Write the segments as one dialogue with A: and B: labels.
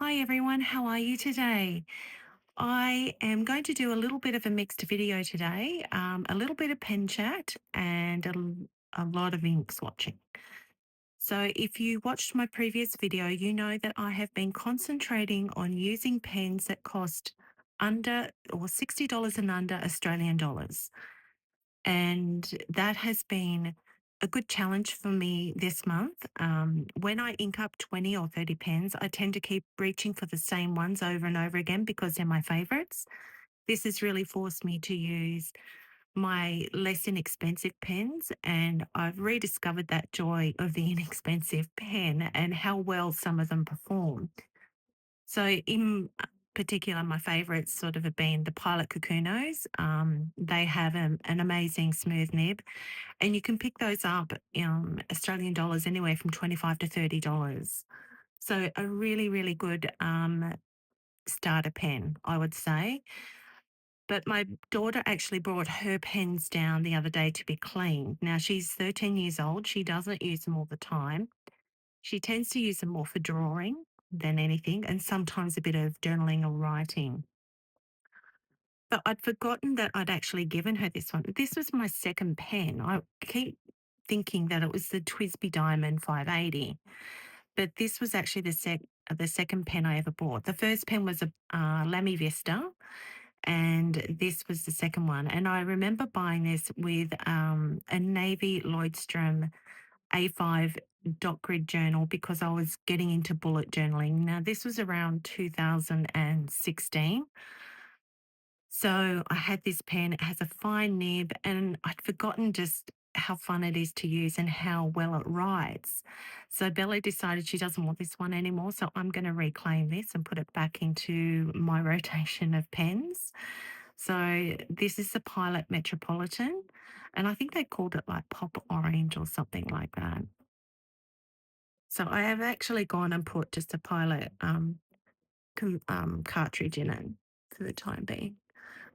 A: Hi everyone, how are you today? I am going to do a little bit of a mixed video today, a little bit of pen chat and a lot of ink swatching. So if you watched my previous video, you know that I have been concentrating on using pens that cost under or $60 and under Australian dollars. And that has been a good challenge for me this month. When I ink up 20 or 30 pens, I tend to keep reaching for the same ones over and over again because they're my favorites. This has really forced me to use my less inexpensive pens, and I've rediscovered that joy of the inexpensive pen and how well some of them perform. So, in particular, my favourites sort of have been the Pilot Cocoons. They have an amazing smooth nib, and you can pick those up Australian dollars anywhere from 25 to $30. So, a really, really good starter pen, I would say. But my daughter actually brought her pens down the other day to be cleaned. Now, she's 13 years old. She doesn't use them all the time. She tends to use them more for drawing than anything, and sometimes a bit of journaling or writing. But I'd forgotten that I'd actually given her this one. This was my second pen. I keep thinking that it was the TWSBI Diamond 580, but this was actually the second pen I ever bought. The first pen was a Lamy Vista, and this was the second one. And I remember buying this with a navy Lloydstrom A5 dot grid journal because I was getting into bullet journaling. Now, this was around 2016. So I had this pen, it has a fine nib, and I'd forgotten just how fun it is to use and how well it writes. So Bella decided she doesn't want this one anymore. So I'm going to reclaim this and put it back into my rotation of pens. So this is the Pilot Metropolitan, and I think they called it like Pop Orange or something like that. So I have actually gone and put just a Pilot cartridge in it for the time being.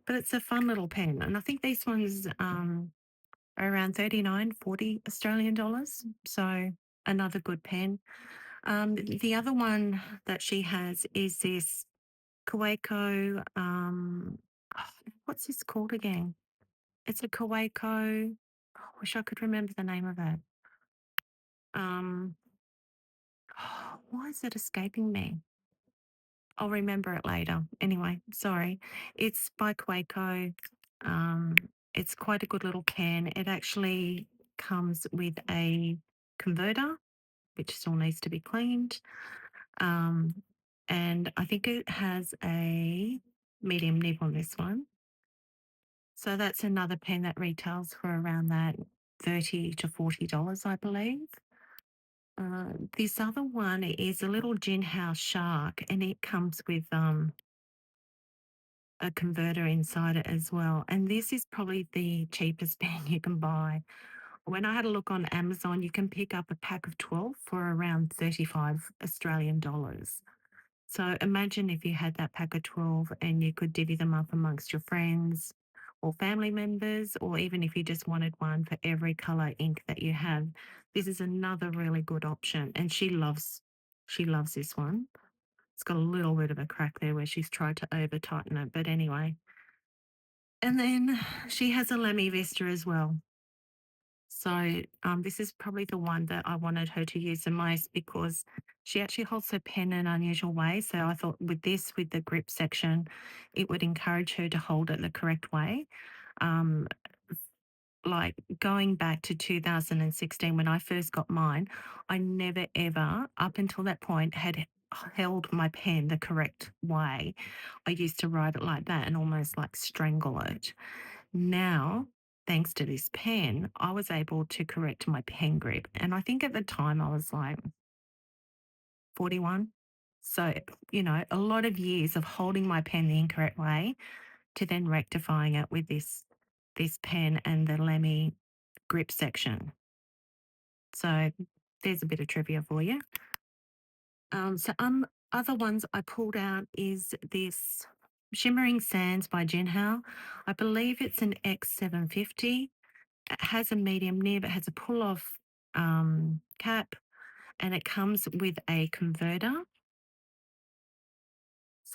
A: But it's a fun little pen, and I think these ones are around 39, 40 Australian dollars. So another good pen. The other one that she has is this Kaweco. What's this called again? It's a Kaweco. I wish I could remember the name of it. Um, why is it escaping me? I'll remember it later. Anyway, sorry. It's by Kaweco. Um, it's quite a good little pen. It actually comes with a converter, which still needs to be cleaned. Um, and I think it has a medium nib on this one. So that's another pen that retails for around that $30 to $40, I believe. This other one is a little gin house shark, and it comes with a converter inside it as well. And this is probably the cheapest pen you can buy. When I had a look on Amazon, you can pick up a pack of 12 for around 35 Australian dollars. So imagine if you had that pack of 12 and you could divvy them up amongst your friends or family members, or even if you just wanted one for every color ink that you have. This is another really good option. And she loves this one. It's got a little bit of a crack there where she's tried to over tighten it. But anyway. And then she has a Lamy Vista as well. So this is probably the one that I wanted her to use the most because she actually holds her pen in an unusual way. So I thought with this, with the grip section, it would encourage her to hold it the correct way. Um, like going back to 2016 when I first got mine, I never ever, up until that point, had held my pen the correct way. I used to write it like that and almost like strangle it. Now, thanks to this pen, I was able to correct my pen grip. And I think at the time I was like 41. So, a lot of years of holding my pen the incorrect way to then rectifying it with this pen and the Lamy grip section. So there's a bit of trivia for you. Other ones I pulled out is this Shimmering Sands by Jinhao. I believe it's an X750. It has a medium nib, it has a pull-off cap, and it comes with a converter.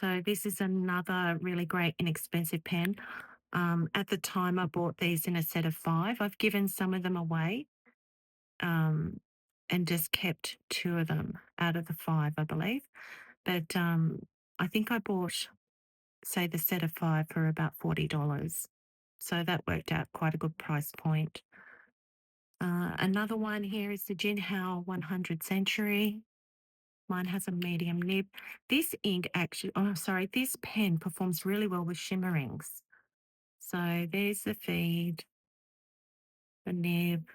A: So this is another really great inexpensive pen. At the time, I bought these in a set of 5. I've given some of them away, um, and just kept 2 of them out of the 5, I believe. But I think I bought, say, the set of 5 for about $40. So that worked out quite a good price point. Another one here is the Jinhao 100 Century. Mine has a medium nib. This ink actually, oh, sorry, this pen performs really well with shimmerings. So there's the feed, the nib.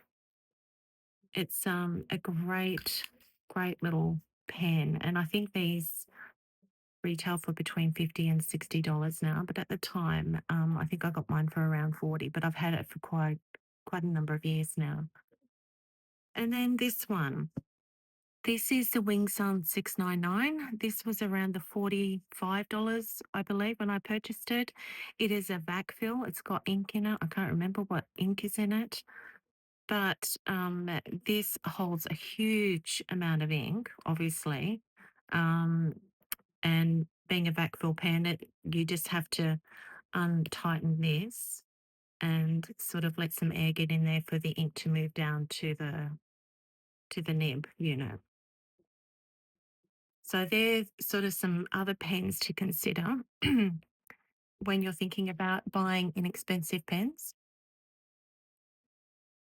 A: It's a great little pen. And I think these retail for between $50 and $60 now. But at the time, I think I got mine for around 40, but I've had it for quite a number of years now. And then this one. This is the Wingsun 699. This was around the $45, I believe, when I purchased it. It is a vac fill. It's got ink in it. I can't remember what ink is in it, but this holds a huge amount of ink, obviously. Um, and being a vac fill pen, you just have to untighten this and sort of let some air get in there for the ink to move down to the nib unit. So there's sort of some other pens to consider when you're thinking about buying inexpensive pens.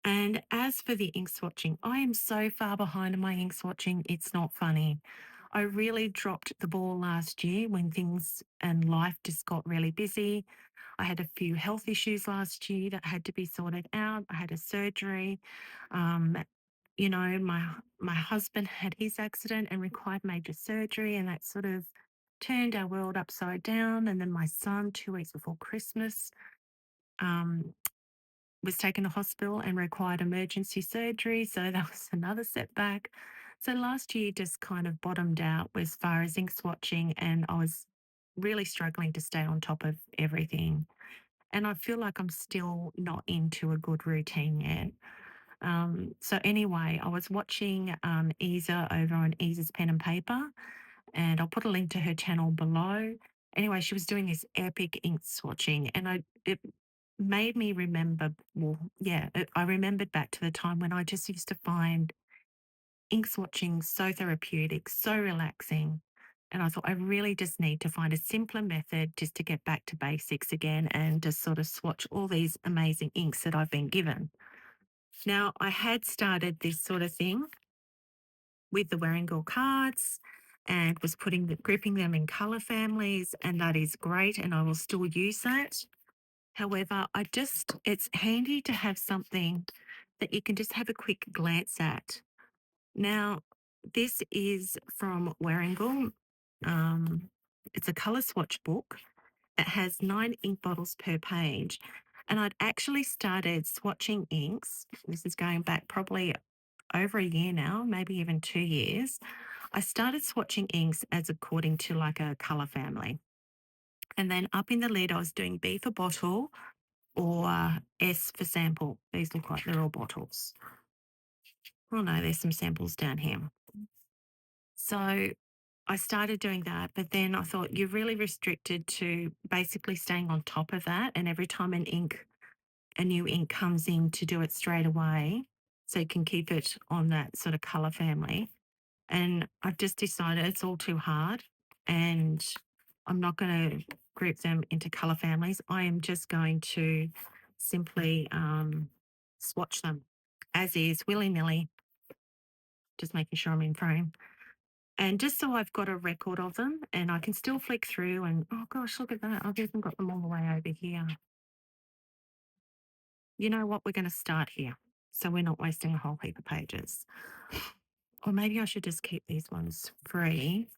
A: And as for the ink swatching, I am so far behind on my ink swatching, it's not funny. I really dropped the ball last year when things and life just got really busy. I had a few health issues last year that had to be sorted out. I had a surgery. Um, my husband had his accident and required major surgery, and that sort of turned our world upside down. And then my son, 2 weeks before Christmas, um, was taken to hospital and required emergency surgery. So that was another setback. So last year just kind of bottomed out as far as ink swatching, and I was really struggling to stay on top of everything. And I feel like I'm still not into a good routine yet. So anyway, I was watching Isa over on Isa's Pen and Paper, and I'll put a link to her channel below. Anyway, she was doing this epic ink swatching, and it made me remember. Well, yeah, I remembered back to the time when I just used to find ink swatching so therapeutic, so relaxing. And I thought I really just need to find a simpler method just to get back to basics again and just sort of swatch all these amazing inks that I've been given. Now, I had started this sort of thing with the Warringal cards and was gripping them in color families, and that is great, and I will still use that. However, it's handy to have something that you can just have a quick glance at. Now, this is from Warringal. Um, it's a color swatch book. It has 9 ink bottles per page. And I'd actually started swatching inks. This is going back probably over a year now, maybe even 2 years. I started swatching inks as according to like a color family. And then up in the lid, I was doing B for bottle or S for sample. These look like they're all bottles. Oh no, there's some samples down here. So I started doing that, but then I thought you're really restricted to basically staying on top of that. And every time a new ink comes in, to do it straight away so you can keep it on that sort of color family. And I've just decided it's all too hard and I'm not going to group them into color families. I am just going to simply swatch them as is, willy nilly, just making sure I'm in frame. And just so I've got a record of them and I can still flick through and, oh gosh, look at that. I've even got them all the way over here. You know what? We're going to start here. So we're not wasting a whole heap of pages. Or maybe I should just keep these ones free.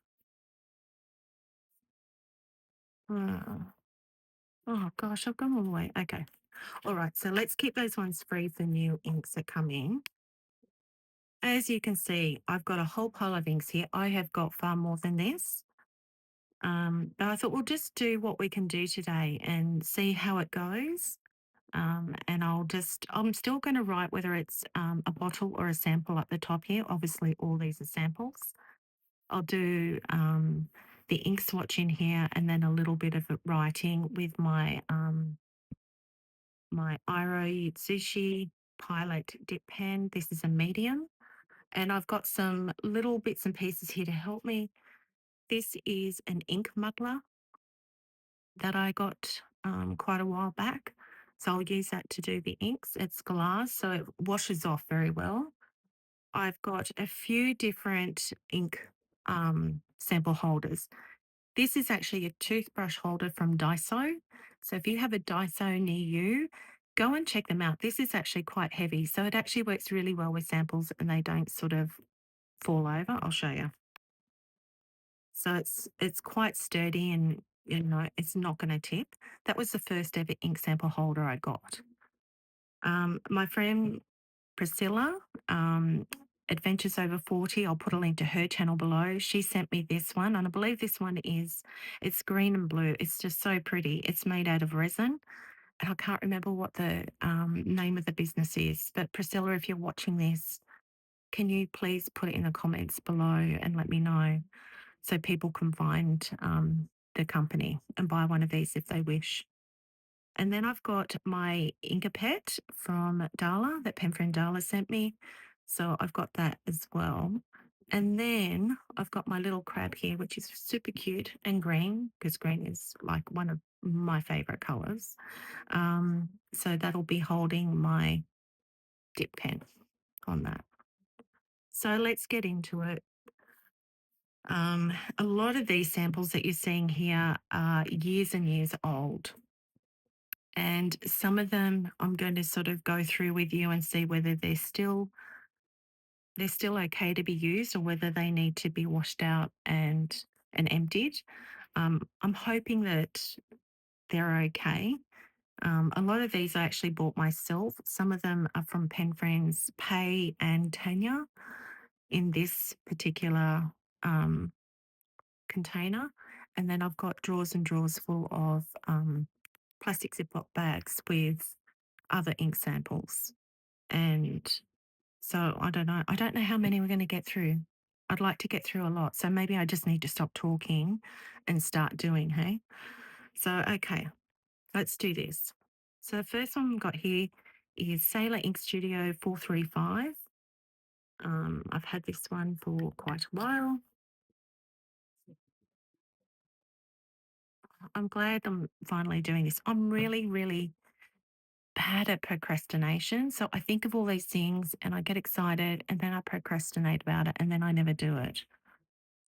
A: Oh, oh gosh, I've gone all the way. Okay. All right. So let's keep those ones free for new inks that come in. As you can see, I've got a whole pile of inks here. I have got far more than this. But I thought we'll just do what we can do today and see how it goes. And I'm still going to write whether it's a bottle or a sample at the top here. Obviously, all these are samples. I'll do the ink swatch in here, and then a little bit of writing with my my Iro Yutsushi Pilot dip pen. This is a medium, and I've got some little bits and pieces here to help me. This is an ink muddler that I got quite a while back. So I'll use that to do the inks. It's glass, so it washes off very well. I've got a few different ink sample holders. This is actually a toothbrush holder from Daiso. So if you have a Daiso near you, go and check them out. This is actually quite heavy, so it actually works really well with samples and they don't sort of fall over. I'll show you. So it's quite sturdy and it's not going to tip. That was the first ever ink sample holder I got. My friend Priscilla, Adventures Over 40, I'll put a link to her channel below. She sent me this one, and I believe this one it's green and blue. It's just so pretty. It's made out of resin, and I can't remember what the name of the business is. But Priscilla, if you're watching this, can you please put it in the comments below and let me know so people can find the company and buy one of these if they wish. And then I've got my Inkapet from Darla that pen friend Darla sent me. So I've got that as well. And then I've got my little crab here, which is super cute and green because green is like one of my favorite colors. So that'll be holding my dip pen on that. So let's get into it. A lot of these samples that you're seeing here are years and years old. And some of them I'm going to sort of go through with you and see whether they're still okay to be used or whether they need to be washed out and emptied. I'm hoping that they're okay. A lot of these I actually bought myself. Some of them are from pen friends Pay and Tanja in this particular container. And then I've got drawers and drawers full of plastic Ziploc bags with other ink samples. And so I don't know. I don't know how many we're going to get through. I'd like to get through a lot. So maybe I just need to stop talking and start doing, hey? So, okay, let's do this. So the first one we've got here is Sailor Ink Studio 435. I've had this one for quite a while. I'm glad I'm finally doing this. I'm really, really bad at procrastination. So I think of all these things and I get excited and then I procrastinate about it and then I never do it.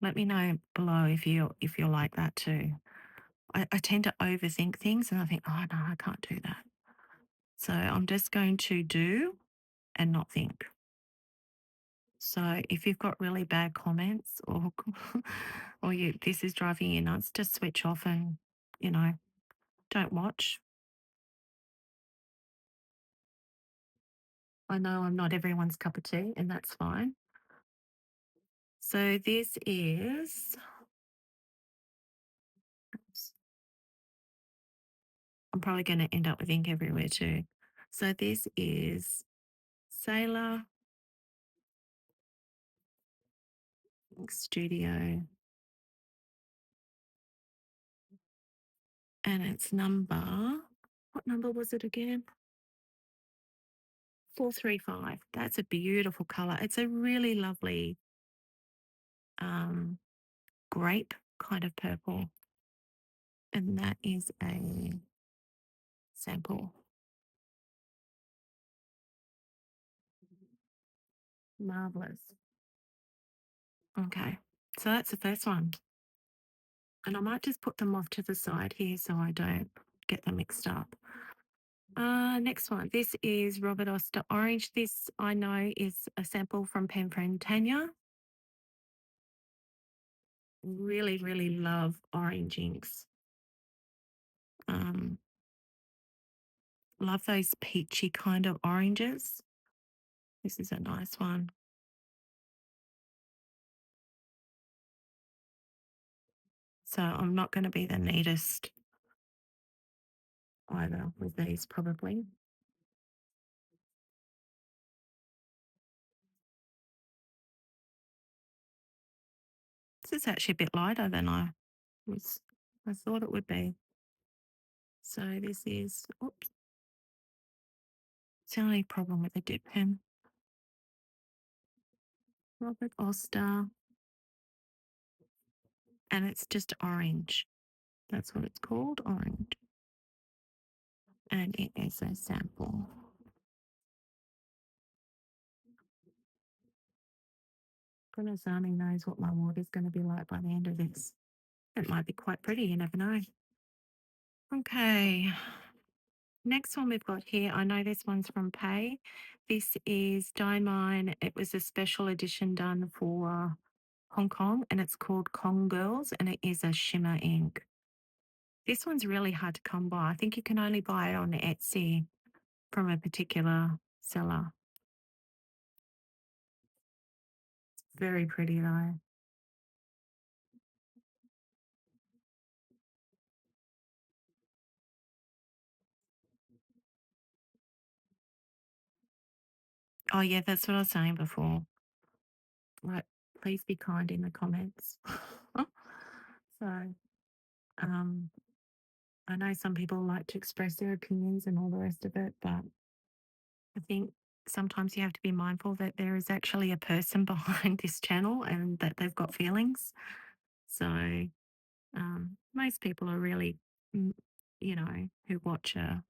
A: Let me know below if you're like that too. I tend to overthink things and I think, oh no, I can't do that. So I'm just going to do and not think. So if you've got really bad comments or or this is driving you nuts, just switch off and you know don't watch. I know I'm not everyone's cup of tea, and that's fine. So this is, oops, I'm probably going to end up with ink everywhere too. So this is Sailor Ink Studio, and it's number, what number was it again? 435. That's a beautiful color. It's a really lovely um, grape kind of purple. And that is a sample. Marvelous. Okay, so that's the first one. And I might just put them off to the side here so I don't get them mixed up. Next one. This is Robert Oster Orange. This I know is a sample from pen friend Tanja. Really, really love orange inks. Um, love those peachy kind of oranges. This is a nice one. So I'm not going to be the neatest either with these probably. This is actually a bit lighter than I Was I thought it would be. So this is, oops, it's the only problem with the dip pen. Robert Oster, and it's just orange. That's what it's called, orange. And it is a sample. Goodness only knows what my water's going to be like by the end of this. It might be quite pretty, you never know. Okay, next one we've got here, I know this one's from Pay. This is Dine Mine. It was a special edition done for Hong Kong and it's called Kong Girls and it is a shimmer ink. This one's really hard to come by. I think you can only buy it on Etsy from a particular seller. Very pretty though. Oh yeah, that's what I was saying before. Like, please be kind in the comments. So, um, I know some people like to express their opinions and all the rest of it, but I think sometimes you have to be mindful that there is actually a person behind this channel and that they've got feelings. So, most people are really, mm, who watch are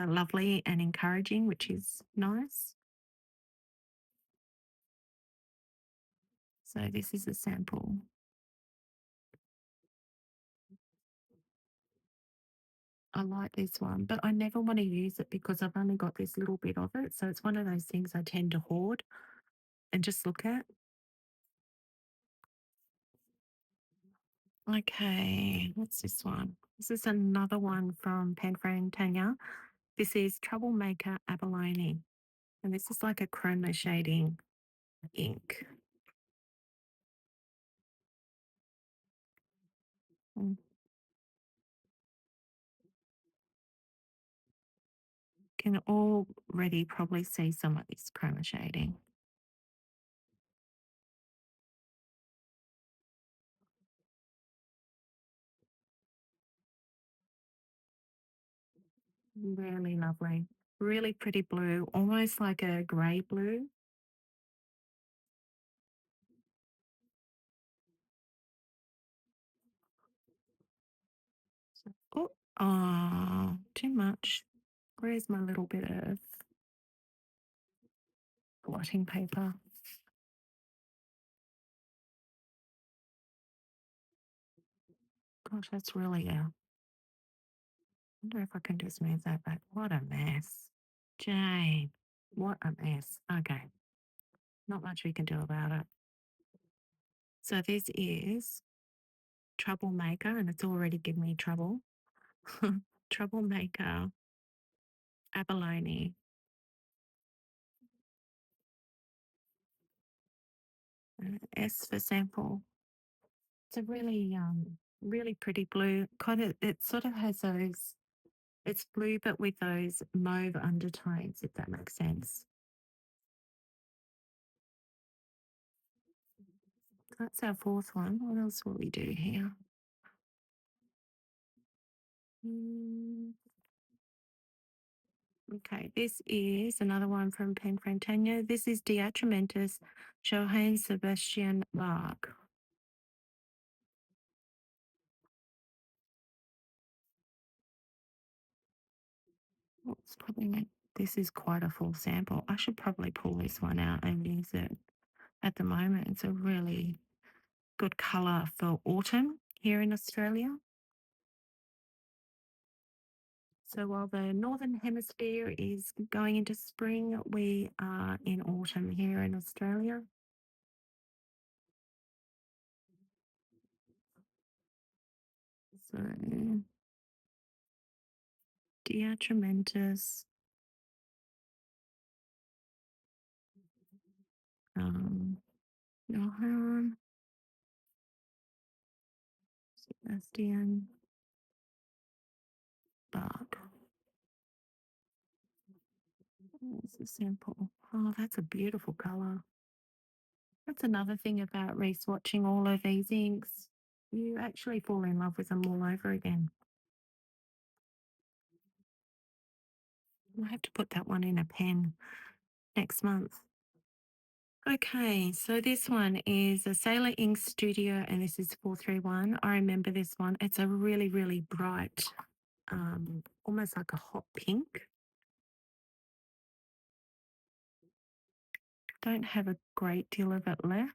A: lovely and encouraging, which is nice. So, this is a sample. I like this one, but I never want to use it because I've only got this little bit of it. So it's one of those things I tend to hoard and just look at. Okay, what's this one? This is another one from pen friend Tanja. This is Troublemaker Abalone, and this is like a chroma shading ink. Mm, can already probably see some of this chroma shading. Really lovely. Really pretty blue, almost like a grey blue. Oh, too much. Where's my little bit of blotting paper? Gosh, that's really a. Wonder if I can just move that back. What a mess. Jane, what a mess. Okay, not much we can do about it. So this is Troublemaker, and it's already given me trouble. Troublemaker Abalone. S for sample. It's a really really pretty blue. Kind of it sort of has those, it's blue but with those mauve undertones, if that makes sense. That's our fourth one. What else will we do here? Mm, okay, this is another one from Pen Friend Tanya. This is Diatramentus Johann Sebastian Bach. Oops, probably this is quite a full sample. I should probably pull this one out and use it at the moment. It's a really good colour for autumn here in Australia. So while the northern hemisphere is going into spring, we are in autumn here in Australia. So Diatramentus, Johann Sebastian Bach. It's a sample. Oh, that's a beautiful colour. That's another thing about re-swatching all of these inks. You actually fall in love with them all over again. I'll have to put that one in a pen next month. Okay, so this one is a Sailor Ink Studio, and this is 431. I remember this one. It's a really, really bright, almost like a hot pink. Don't have a great deal of it left.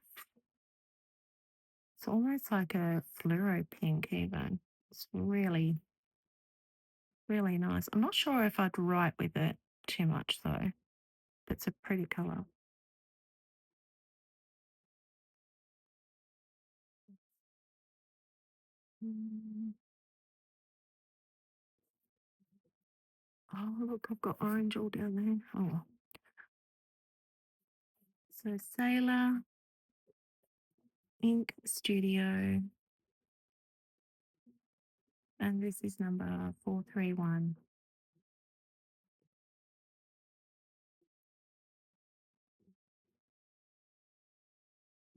A: It's almost like a fluoro pink, even. It's really, really nice. I'm not sure if I'd write with it too much, though. It's a pretty color. Mm. Oh, look, I've got orange all down there. Oh, so Sailor Ink Studio, and this is number 431.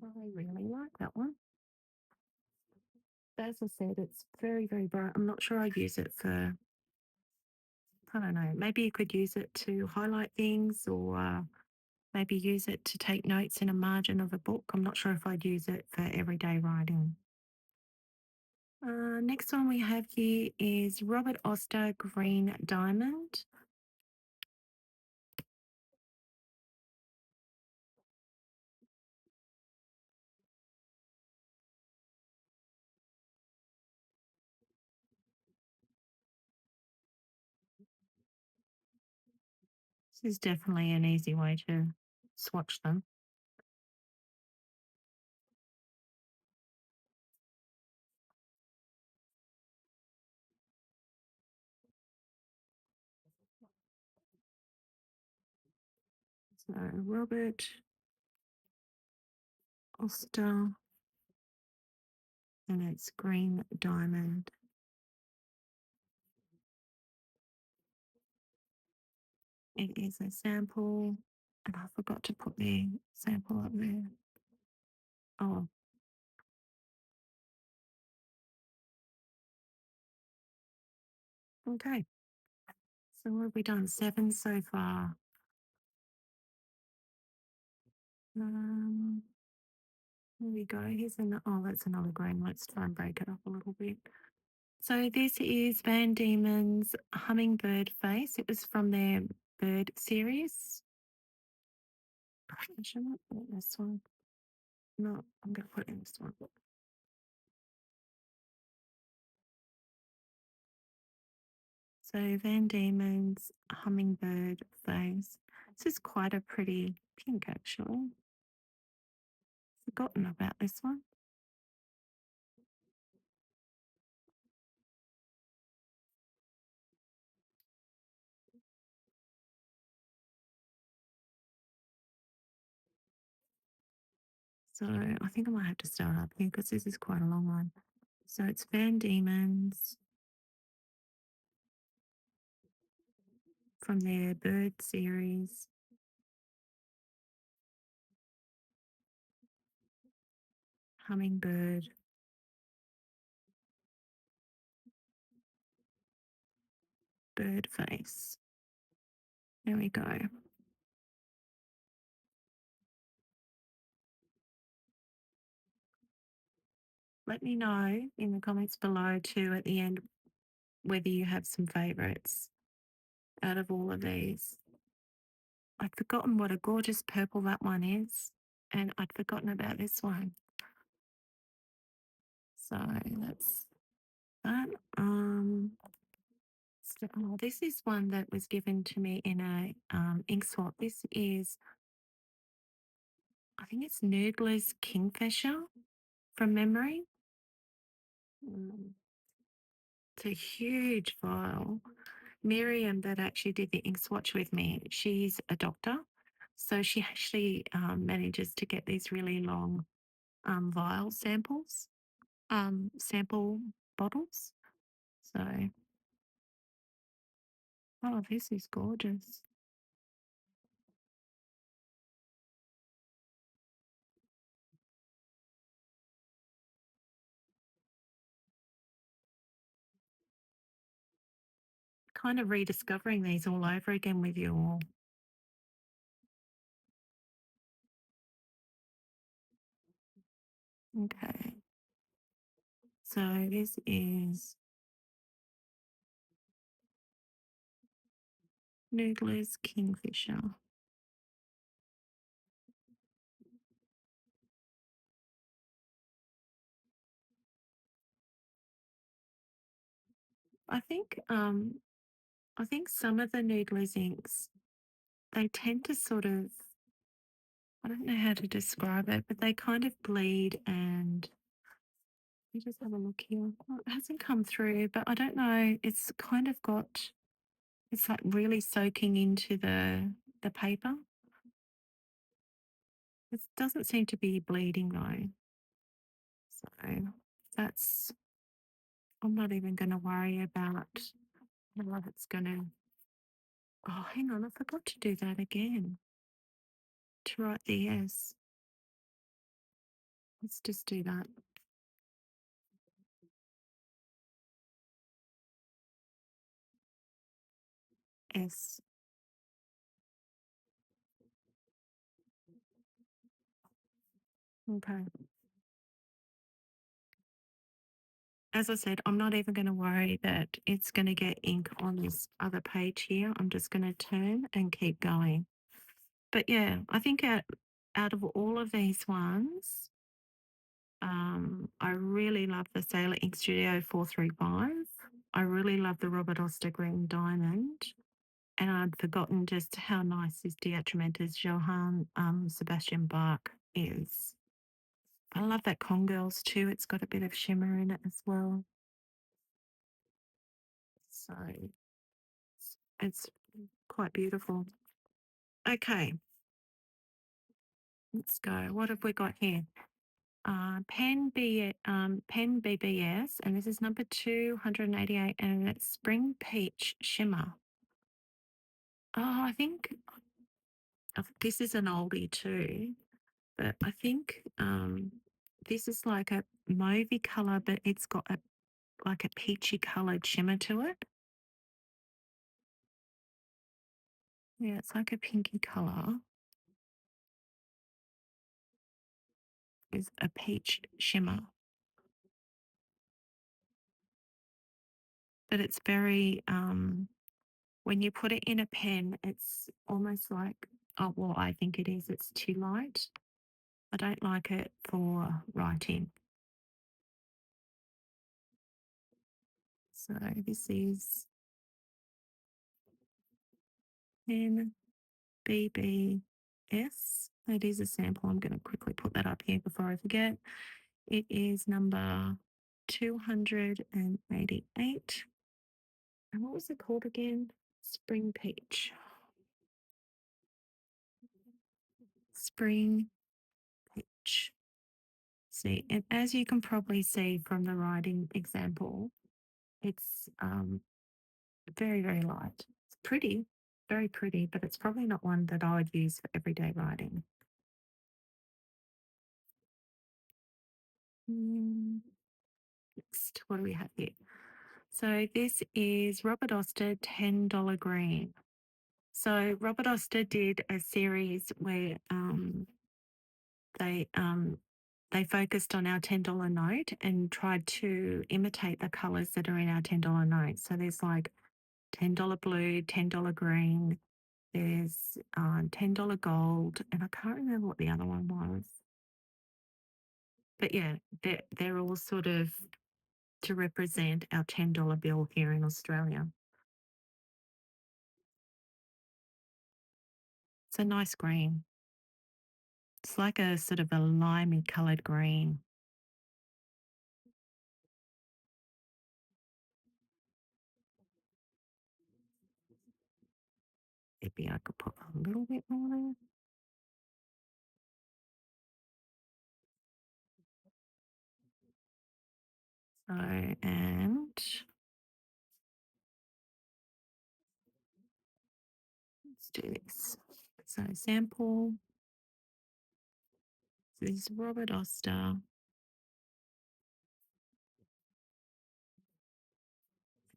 A: I really like that one. As I said, it's very, very bright. I'm not sure I'd use it for, I don't know, maybe you could use it to highlight things or maybe use it to take notes in a margin of a book. I'm not sure if I'd use it for everyday writing. Next one we have here is Robert Oster Green Diamond. This is definitely an easy way to swatch them. So Robert Oster, and it's Green Diamond. It is a sample, and I forgot to put the sample up there. Oh, okay. So what have we done? 7 so far. Um, Here we go. Oh, that's another green. Let's try and break it up a little bit. So this is Van Diemen's Hummingbird Face. It was from their bird series. I should not put this one. No, I'm going to put it in this one. So Van Diemen's Hummingbird Face. This is quite a pretty pink, actually. Forgotten about this one. So I think I might have to start up here because this is quite a long one. So it's Van Diemen's from their bird series. Hummingbird, bird face. There we go. Let me know in the comments below too at the end whether you have some favorites out of all of these. I'd forgotten what a gorgeous purple that one is, and I'd forgotten about this one. So that's that. This is one that was given to me in a ink swap. This is, I think it's Noodler's Kingfisher from memory. Mm, It's a huge vial. Miriam, that actually did the ink swatch with me, she's a doctor. So she actually manages to get these really long vial samples, sample bottles. So, oh, this is gorgeous. kind of rediscovering these all over again with you all. Okay. So this is Noodler's Kingfisher. I think I think some of the Noodler's inks, they tend to sort of, I don't know how to describe it, but they kind of bleed and let me just have a look here. Oh, it hasn't come through, but I don't know. It's kind of got, it's like really soaking into the paper. It doesn't seem to be bleeding though. So that's, I'm not even going to worry about how it's going to. Oh, hang on. I forgot to do that again to write the S. Let's just do that. S. Okay. As I said, I'm not even going to worry that it's going to get ink on this other page here. I'm just going to turn and keep going. But yeah, I think out of all of these ones, I really love the Sailor Ink Studio 435. I really love the Robert Oster Green Diamond. And I'd forgotten just how nice this Diatramentus Johann Sebastian Bach is. I love that Congirls too. It's got a bit of shimmer in it as well. So it's quite beautiful. Okay, let's go. What have we got here? Pen BBS, and this is number 288, and it's Spring Peach Shimmer. Oh, this is an oldie too, but I think this is like a mauvey color, but it's got like a peachy colored shimmer to it. Yeah, it's like a pinky color. Is a peach shimmer, but it's very when you put it in a pen, it's almost like, oh, well, I think it is. It's too light. I don't like it for writing. So this is NBBS. That is a sample. I'm going to quickly put that up here before I forget. It is number 288. And what was it called again? Spring Peach. Spring Peach. See, and as you can probably see from the writing example, it's very, very light. It's pretty, very pretty, but it's probably not one that I would use for everyday writing. Next, what do we have here? So this is Robert Oster $10 green. So Robert Oster did a series where they they focused on our $10 note and tried to imitate the colours that are in our $10 note. So there's like $10 blue, $10 green, there's $10 gold, and I can't remember what the other one was. But yeah, they're all sort of to represent our $10 bill here in Australia. It's a nice green. It's like a sort of a limey coloured green. Maybe I could put a little bit more there. So, and let's do this. So sample, this is Robert Oster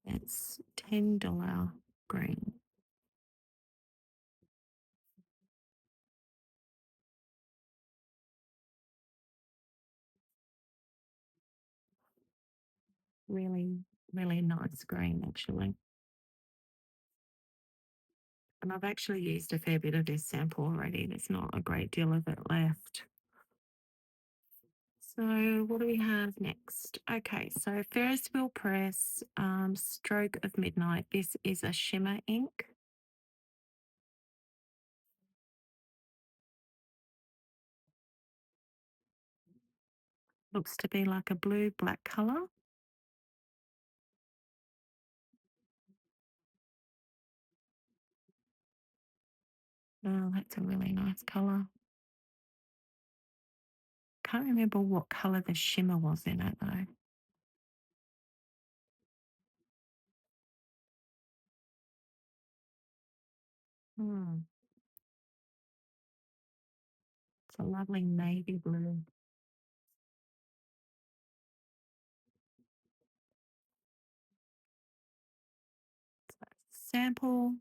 A: It's $10 green. Really, really nice green, actually. And I've actually used a fair bit of this sample already. There's not a great deal of it left. So what do we have next? Okay, so Ferris wheel press, stroke of midnight. This is a shimmer ink. Looks to be like a blue black color. Oh, that's a really nice color. Can't remember what color the shimmer was in it though. Hmm. It's a lovely navy blue. Sample,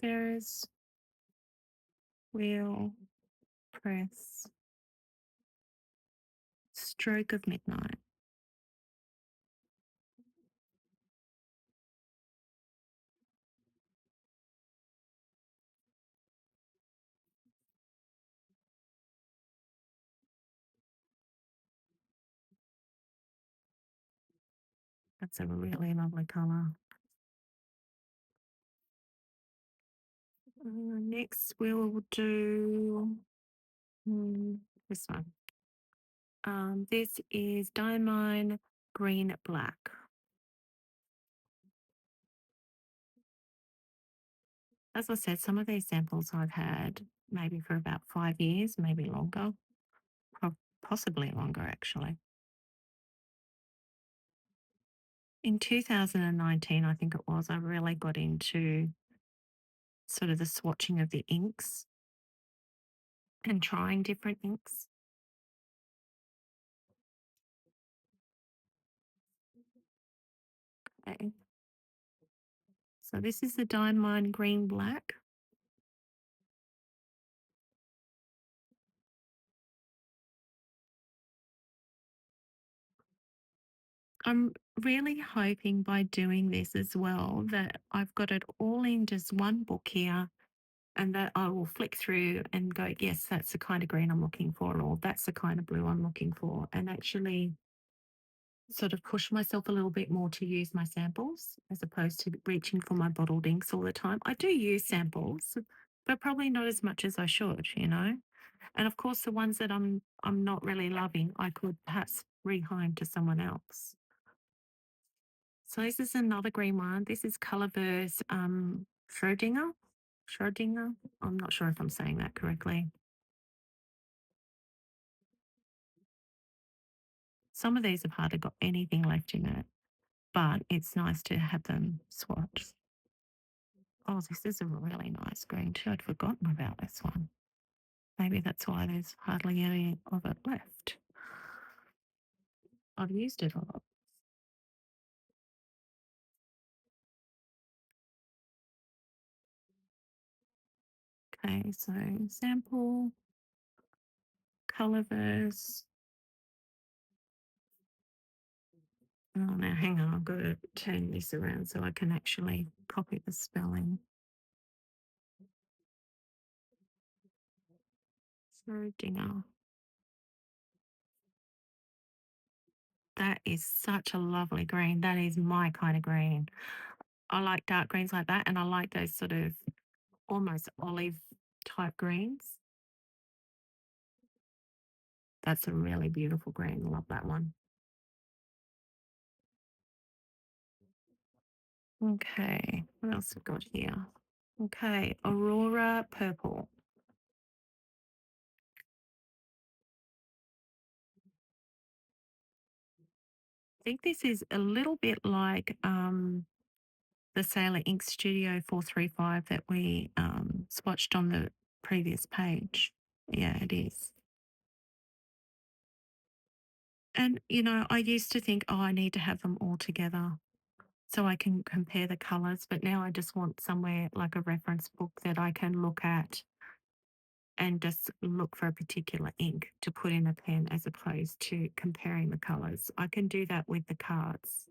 A: Ferris wheel press, stroke of midnight. That's a really lovely color. Next, we'll do this one. This is Diamine Green Black. As I said, some of these samples I've had maybe for about 5 years, maybe longer, possibly longer actually. In 2019, I think it was, I really got into sort of the swatching of the inks and trying different inks. Okay. So this is the Diamine Green Black. I'm really hoping by doing this as well that I've got it all in just one book here and that I will flick through and go, yes, that's the kind of green I'm looking for, or that's the kind of blue I'm looking for, and actually sort of push myself a little bit more to use my samples as opposed to reaching for my bottled inks all the time. I do use samples, but probably not as much as I should, you know? And of course, the ones that I'm not really loving, I could perhaps rehome to someone else. So this is another green one. This is Colorverse Schrodinger. Schrodinger. I'm not sure if I'm saying that correctly. Some of these have hardly got anything left in it, but it's nice to have them swatched. Oh, this is a really nice green too. I'd forgotten about this one. Maybe that's why there's hardly any of it left. I've used it a lot. Okay, so sample, Colorverse. Oh, now hang on, I've got to turn this around so I can actually copy the spelling. Schrodinger. That is such a lovely green. That is my kind of green. I like dark greens like that, and I like those sort of almost olive type greens. That's a really beautiful green. Love that one. Okay, what else have we got here? Okay, Aurora Purple. I think this is a little bit like the Sailor Ink Studio 435 that we swatched on the previous page. Yeah, it is. And, I used to think, oh, I need to have them all together so I can compare the colors. But now I just want somewhere like a reference book that I can look at and just look for a particular ink to put in a pen as opposed to comparing the colors. I can do that with the cards.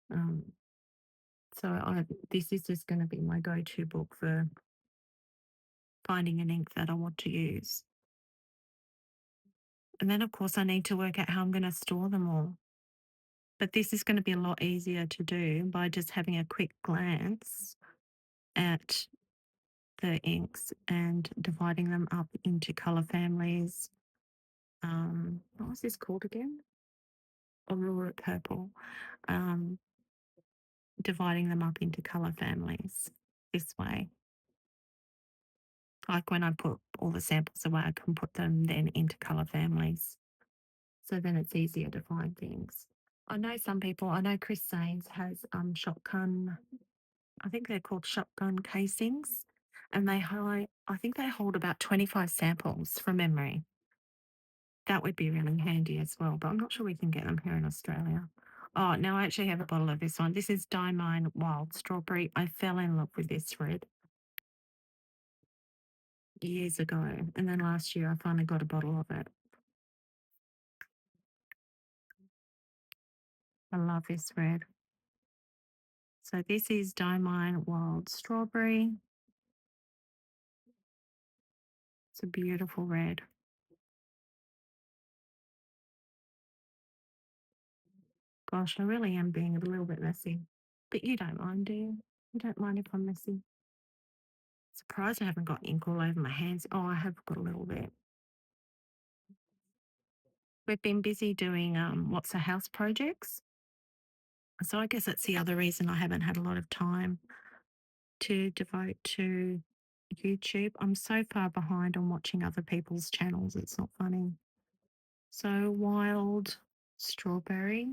A: Um, this is just going to be my go to book for finding an ink that I want to use. And then, of course, I need to work out how I'm going to store them all. But this is going to be a lot easier to do by just having a quick glance at the inks and dividing them up into color families. What was this called again? Aurora purple. Um, Dividing them up into color families this way. Like when I put all the samples away, I can put them then into color families. So then it's easier to find things. I know Chris Sains has shotgun, I think they're called shotgun casings, and I think they hold about 25 samples from memory. That would be really handy as well, but I'm not sure we can get them here in Australia. Oh, now I actually have a bottle of this one. This is Diamine Wild Strawberry. I fell in love with this red years ago, and then last year I finally got a bottle of it. I love this red. So this is Diamine Wild Strawberry. It's a beautiful red. Gosh, I really am being a little bit messy. But you don't mind, do you? You don't mind if I'm messy? Surprised I haven't got ink all over my hands. Oh, I have got a little bit. We've been busy doing lots of house projects. So I guess that's the other reason I haven't had a lot of time to devote to YouTube. I'm so far behind on watching other people's channels. It's not funny. So wild strawberry.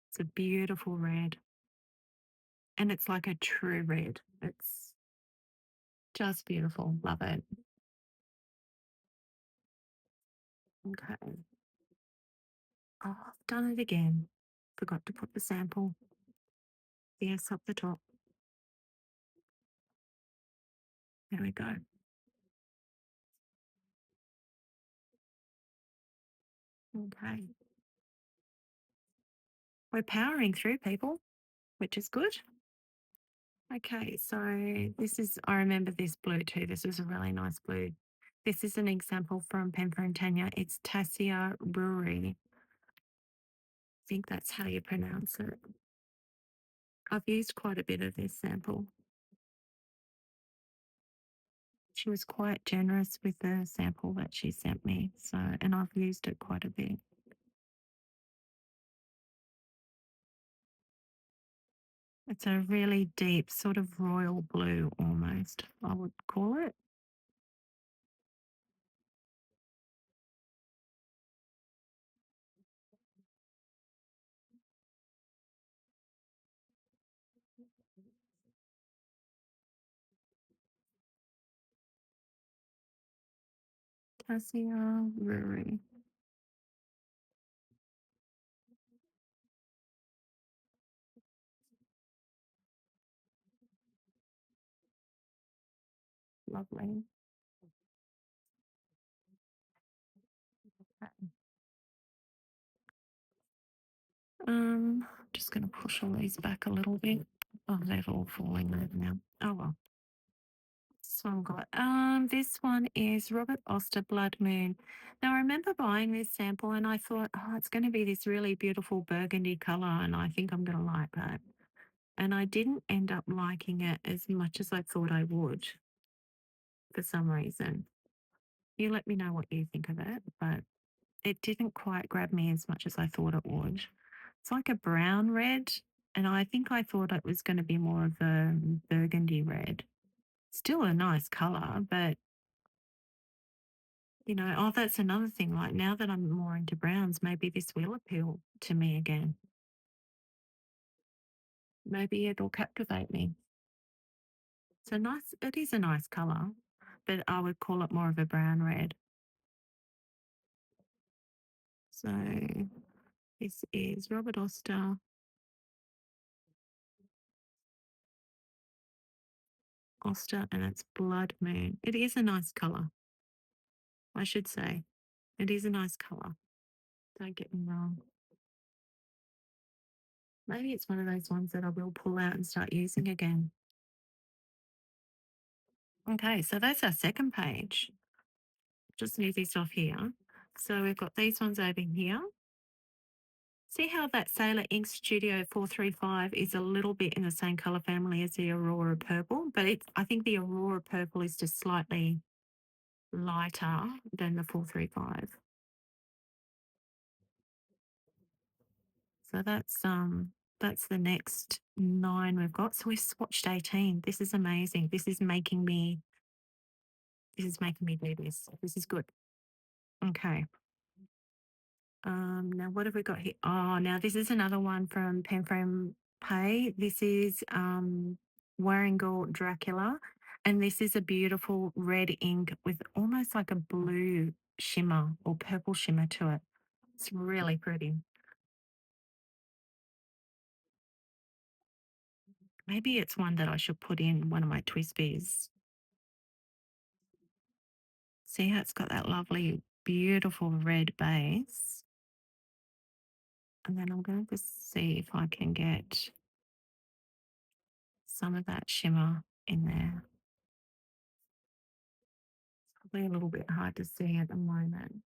A: It's a beautiful red. And it's like a true red. It's just beautiful. Love it. Okay. Oh, I've done it again. Forgot to put the sample. Yes, up the top. There we go. Okay. We're powering through, people, which is good. Okay, so I remember this blue too. This is a really nice blue. This is an example from Pemper and Tanya. It's Tassia Ruri. I think that's how you pronounce it. I've used quite a bit of this sample. She was quite generous with the sample that she sent me. And I've used it quite a bit. It's a really deep, sort of royal blue almost, I would call it. Tassia Ruri. Lovely. Just going to push all these back a little bit. Oh, they're all falling over now. Oh well. So I've got this one is Robert Oster Blood Moon. Now I remember buying this sample and I thought, oh, it's going to be this really beautiful burgundy color, and I think I'm going to like that. And I didn't end up liking it as much as I thought I would for some reason. You let me know what you think of it, but it didn't quite grab me as much as I thought it would. It's like a brown red, and I think I thought it was going to be more of a burgundy red. Still a nice color, but oh, that's another thing. Like now that I'm more into browns, maybe this will appeal to me again. Maybe it'll captivate me. So nice. It is a nice color. but I would call it more of a brown red. So this is Robert Oster, and it's Blood Moon. It is a nice colour, I should say. It is a nice colour. Don't get me wrong. Maybe it's one of those ones that I will pull out and start using again. Okay, so that's our second page. Just move this off here. So we've got these ones over here. See how that Sailor Ink Studio 435 is a little bit in the same colour family as the Aurora Purple, but I think the Aurora Purple is just slightly lighter than the 435. So that's the next 9 we've got. So we've swatched 18. This is amazing. This is making me do this. This is good. Okay. Now what have we got here? Oh, now this is another one from Penframe Pay. This is Warringal Dracula, and this is a beautiful red ink with almost like a blue shimmer or purple shimmer to it. It's really pretty. Maybe it's one that I should put in one of my Twispies. See how it's got that lovely, beautiful red base. And then I'm going to see if I can get some of that shimmer in there. Probably a little bit hard to see at the moment.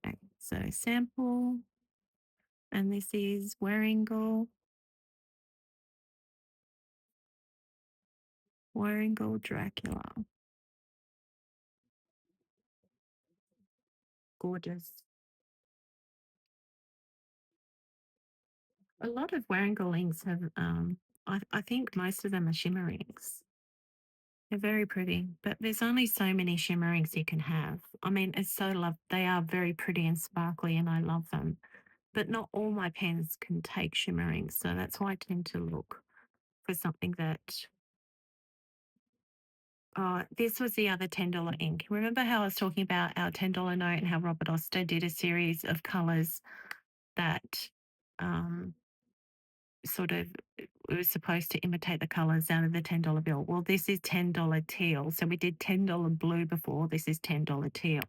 A: Okay, so sample, and this is Warringal Dracula. Gorgeous. A lot of Warringal inks have, I think most of them are shimmer inks. They're very pretty, but there's only so many shimmer inks you can have. I mean, it's so they are very pretty and sparkly, and I love them. But not all my pens can take shimmer inks, so that's why I tend to look for something that. Oh, this was the other $10 ink. Remember how I was talking about our $10 note and how Robert Oster did a series of colours that sort of it was supposed to imitate the colours out of the $10 bill? Well, this is $10 teal. So we did $10 blue before. This is $10 teal.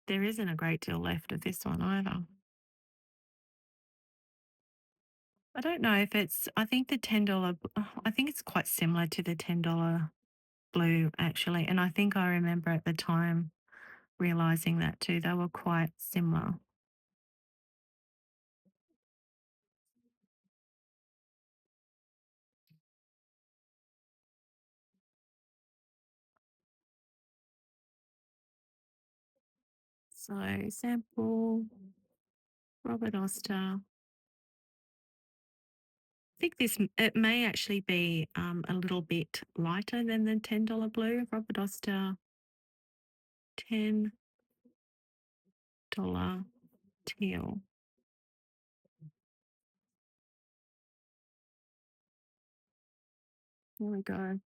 A: There isn't a great deal left of this one either. I don't know if I think the $10, I think it's quite similar to the $10 blue actually. And I think I remember at the time realizing that too. They were quite similar. So sample, Robert Oster. I think it may actually be a little bit lighter than the $10 blue. Robert Oster, $10 teal. There we go.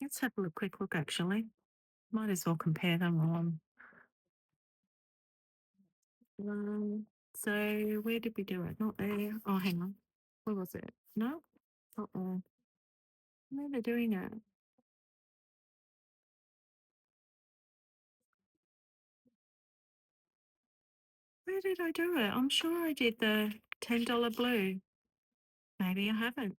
A: Let's have a quick look actually. Might as well compare them on. So where did we do it? Not there. Oh, hang on. Where was it? No? Not there. Where they're doing it? Where did I do it? I'm sure I did the $10 blue. Maybe I haven't.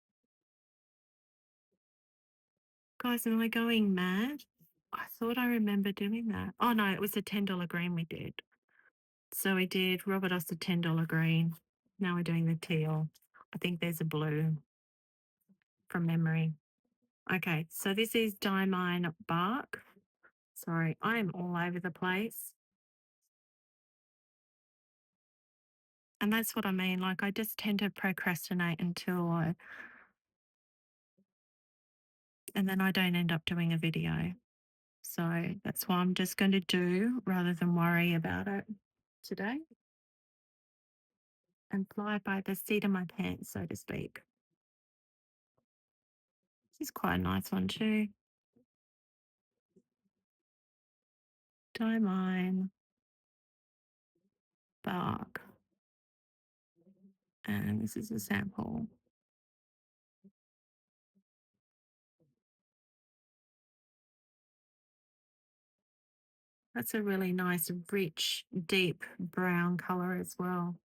A: Guys, am I going mad? I thought I remember doing that. Oh no, it was the $10 green we did. So we did Robert Oster $10 green. Now we're doing the teal. I think there's a blue from memory. Okay, so this is Diamine Bark. Sorry, I am all over the place. And that's what I mean. Like, I just tend to procrastinate until and then I don't end up doing a video. So that's why I'm just going to do rather than worry about it today and fly by the seat of my pants, so to speak. This is quite a nice one too. Diamine bark. And this is a sample. That's a really nice, rich, deep brown color as well.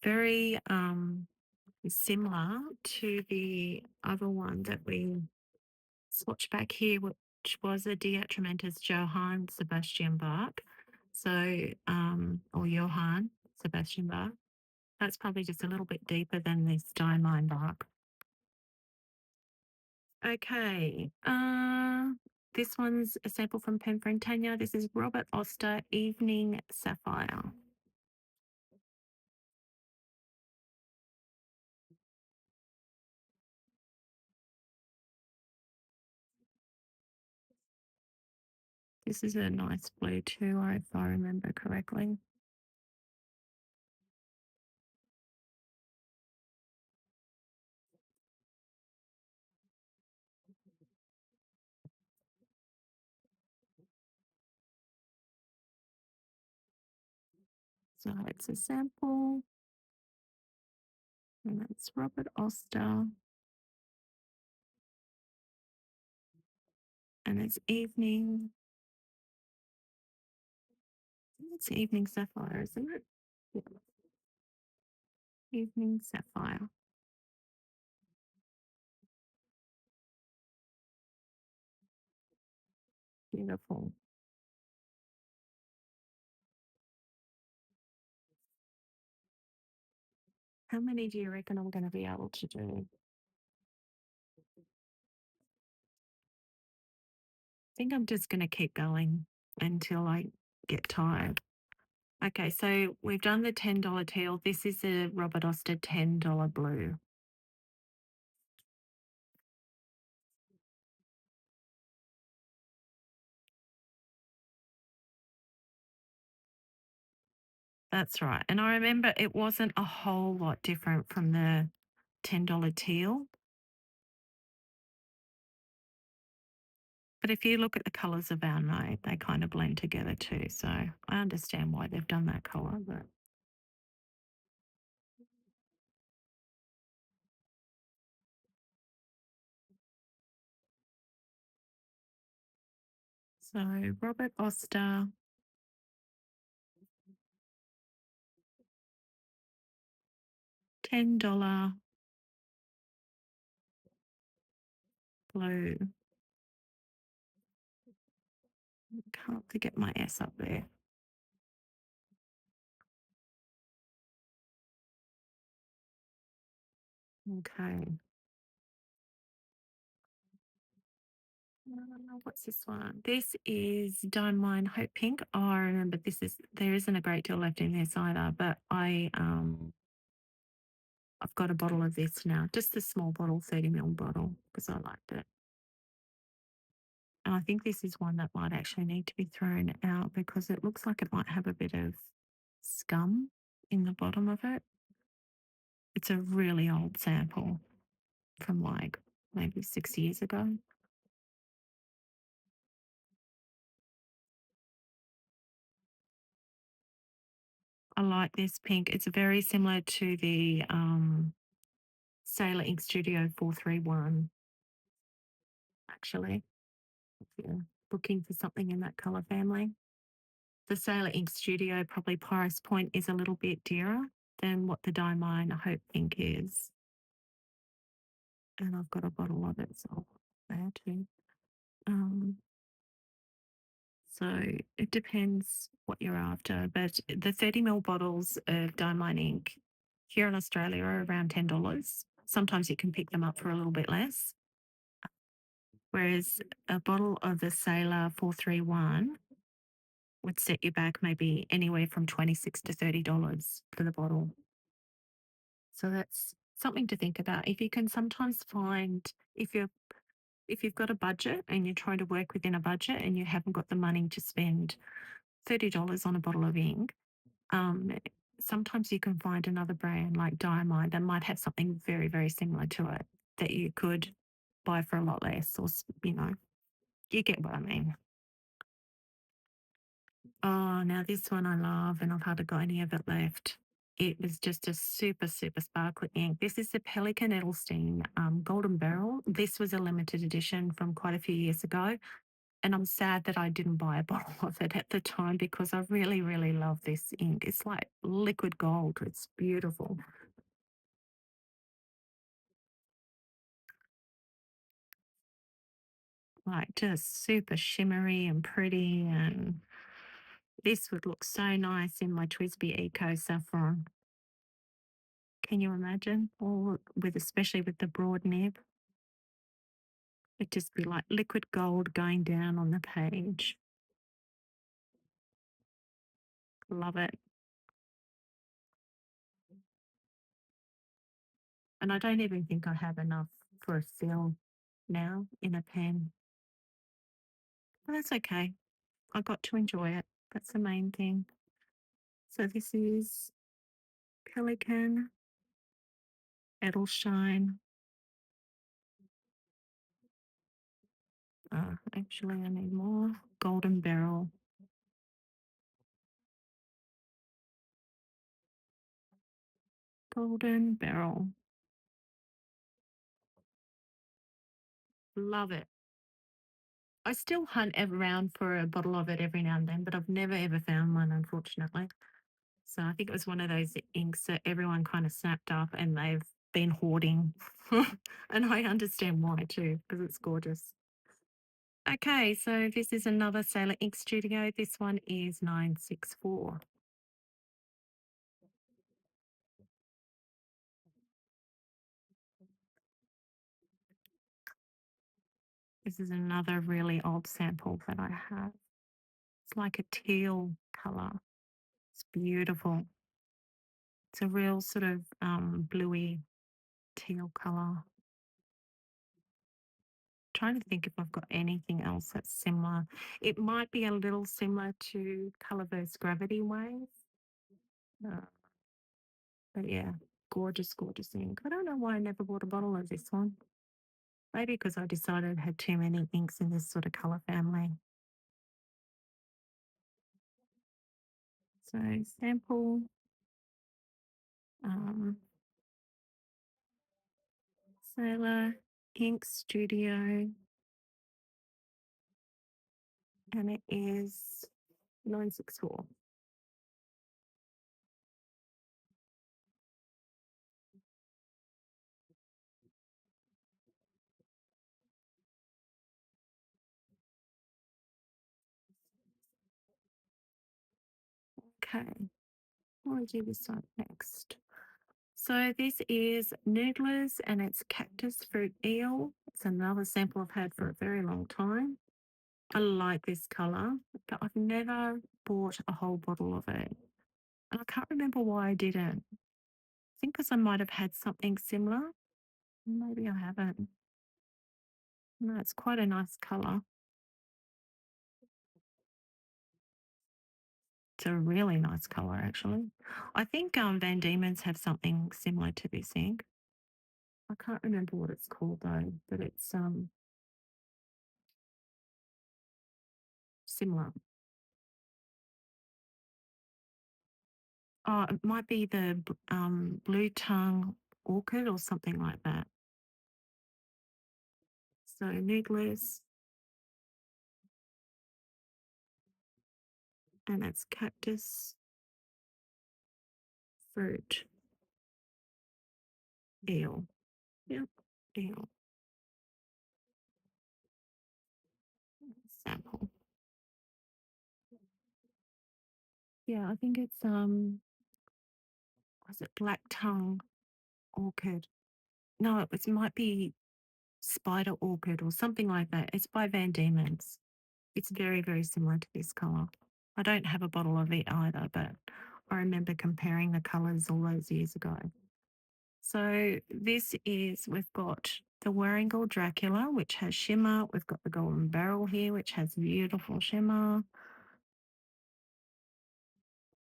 A: Very similar to the other one that we swatched back here, which was a Diatramentus Johann Sebastian bark. So, or Johann Sebastian bark. That's probably just a little bit deeper than this diamine bark. Okay. This one's a sample from pen friend Tanja. This is Robert Oster Evening Sapphire. This is a nice blue too, if I remember correctly. So it's a sample, and it's Robert Oster, and it's evening. It's evening sapphire, isn't it? Yeah. Evening sapphire. Beautiful. How many do you reckon I'm going to be able to do? I think I'm just going to keep going until I get tired. Okay, so we've done the $10 teal. This is a Robert Oster $10 blue. That's right. And I remember it wasn't a whole lot different from the $10 teal. But if you look at the colours of our note, they kind of blend together too. So I understand why they've done that colour. But so Robert Oster, $10 blue. Can't get my S up there. Okay. What's this one? This is Diamine Hope Pink. Oh, I remember there isn't a great deal left in this either, but I've got a bottle of this now, just a small bottle, 30 ml bottle, because I liked it. And I think this is one that might actually need to be thrown out because it looks like it might have a bit of scum in the bottom of it. It's a really old sample from like maybe 6 years ago. I like this pink. It's very similar to the Sailor Ink Studio 431, actually, if you're looking for something in that colour family. The Sailor Ink Studio probably price point is a little bit dearer than what the Diamine Hope Pink is. And I've got a bottle of it, so there too. Um, so it depends what you're after, but the 30 ml bottles of Diamine ink here in Australia are around $10. Sometimes you can pick them up for a little bit less. Whereas a bottle of the Sailor 431 would set you back maybe anywhere from $26 to $30 for the bottle. So that's something to think about. If you can sometimes find, if you're if you've got a budget and you're trying to work within a budget and you haven't got the money to spend $30 on a bottle of ink, um, sometimes you can find another brand like Diamond that might have something very, very similar to it that you could buy for a lot less, or, you get what I mean. Oh, now this one I love, and I've hardly got any of it left. It was just a super, super sparkly ink. This is the Pelican Edelstein Golden Barrel. This was a limited edition from quite a few years ago. And I'm sad that I didn't buy a bottle of it at the time because I really, really love this ink. It's like liquid gold. It's beautiful. Like just super shimmery and pretty. And this would look so nice in my Twisby Eco Saffron. Can you imagine? Or with, especially with the broad nib, it'd just be like liquid gold going down on the page. Love it. And I don't even think I have enough for a fill now in a pen. But that's okay. I got to enjoy it. That's the main thing. So this is Pelican, Edelstein. Actually, I need more. Golden Barrel. Golden Barrel. Love it. I still hunt around for a bottle of it every now and then, but I've never ever found one, unfortunately. So I think it was one of those inks that everyone kind of snapped up and they've been hoarding. And I understand why too, because it's gorgeous. Okay, so this is another Sailor Ink Studio. This one is 964. This is another really old sample that I have. It's like a teal color. It's beautiful. It's a real sort of bluey teal color. Trying to think if I've got anything else that's similar. It might be a little similar to Colorverse Gravity Wave. Uh, but yeah, gorgeous, gorgeous ink. I don't know why I never bought a bottle of this one. Maybe because I decided I had too many inks in this sort of color family. So sample, um, Sailor Ink Studio, and it is 964. Okay, I'll do this one next. So this is Noodlers and it's Cactus Fruit Eel. It's another sample I've had for a very long time. I like this colour, but I've never bought a whole bottle of it. And I can't remember why I didn't. I think because I might have had something similar. Maybe I haven't. No, it's quite a nice colour. It's a really nice colour, actually. I think Van Diemen's have something similar to this ink. I can't remember what it's called though, but it's similar. Oh, it might be the blue tongue orchid or something like that. So Noodlers, and it's cactus fruit eel. Yep, eel sample. Yeah, I think it's was it black tongue orchid? No, it might be spider orchid or something like that. It's by Van Diemen's. It's very, very similar to this colour. I don't have a bottle of it either, but I remember comparing the colours all those years ago. So this is, we've got the Warringal Dracula, which has shimmer. We've got the Golden Barrel here, which has beautiful shimmer.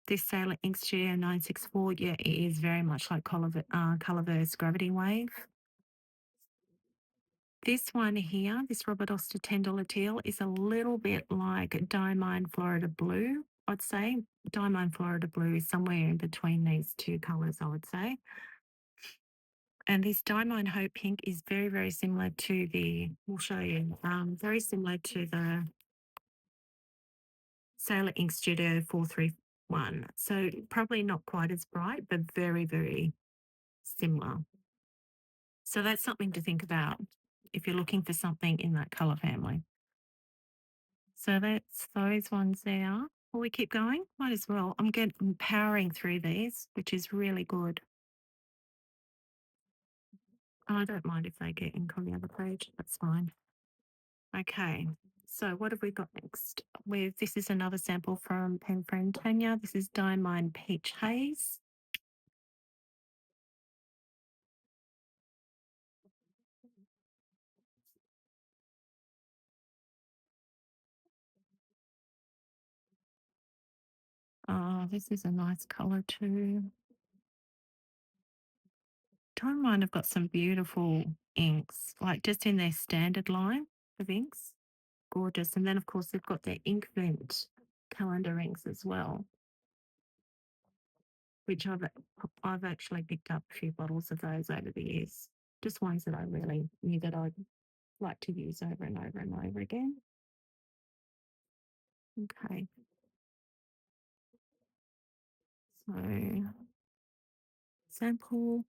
A: This Sailor Ink Studio 964, yeah, it is very much like Colourverse Gravity Wave. This one here, this Robert Oster $10 teal, is a little bit like Diamond Florida Blue, I'd say. Diamond Florida Blue is somewhere in between these two colours, I would say. And this Diamond Hope Pink is very, very similar to we'll show you, very similar to the Sailor Ink Studio 431. So probably not quite as bright, but very, very similar. So that's something to think about if you're looking for something in that colour family. So that's those ones there. Will we keep going? Might as well. I'm powering through these, which is really good. I don't mind if they get ink on the other page. That's fine. Okay. So what have we got next? This is another sample from pen friend Tanja. This is Diamond Peach Haze. Oh, this is a nice colour too. Diamond have got some beautiful inks, like just in their standard line of inks. Gorgeous. And then of course they've got their Inkvent calendar inks as well, which I've actually picked up a few bottles of those over the years. Just ones that I really knew that I'd like to use over and over and over again. Okay. So sample,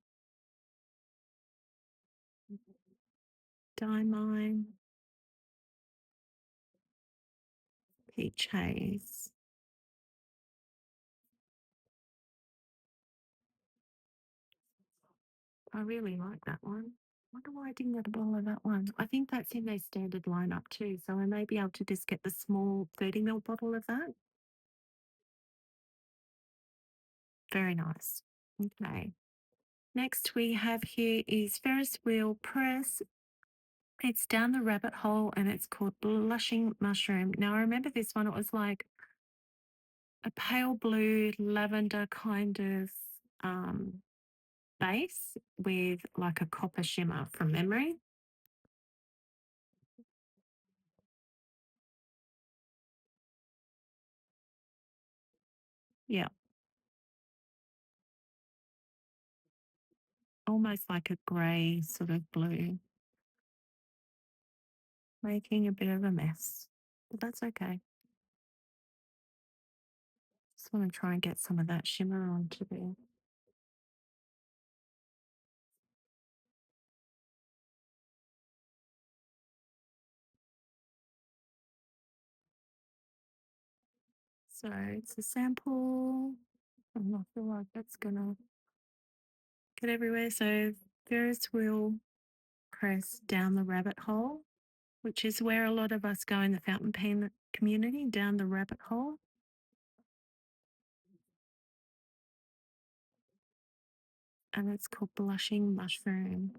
A: Diamine, Peach Haze. I really like that one. Wonder why I didn't get a bottle of that one. I think that's in their standard lineup too. So I may be able to just get the small 30 ml bottle of that. Very nice. Okay. Next we have here is Ferris Wheel Press. It's Down the Rabbit Hole and it's called Blushing Mushroom. Now I remember this one, it was like a pale blue lavender kind of base with like a copper shimmer from memory. Yeah, almost like a grey sort of blue, making a bit of a mess, but that's okay. Just want to try and get some of that shimmer onto there. So it's a sample. I'm not feel like that's gonna get everywhere. So Ferris wheel press down the rabbit hole, which is where a lot of us go in the fountain pen community, down the rabbit hole. And it's called Blushing Mushroom.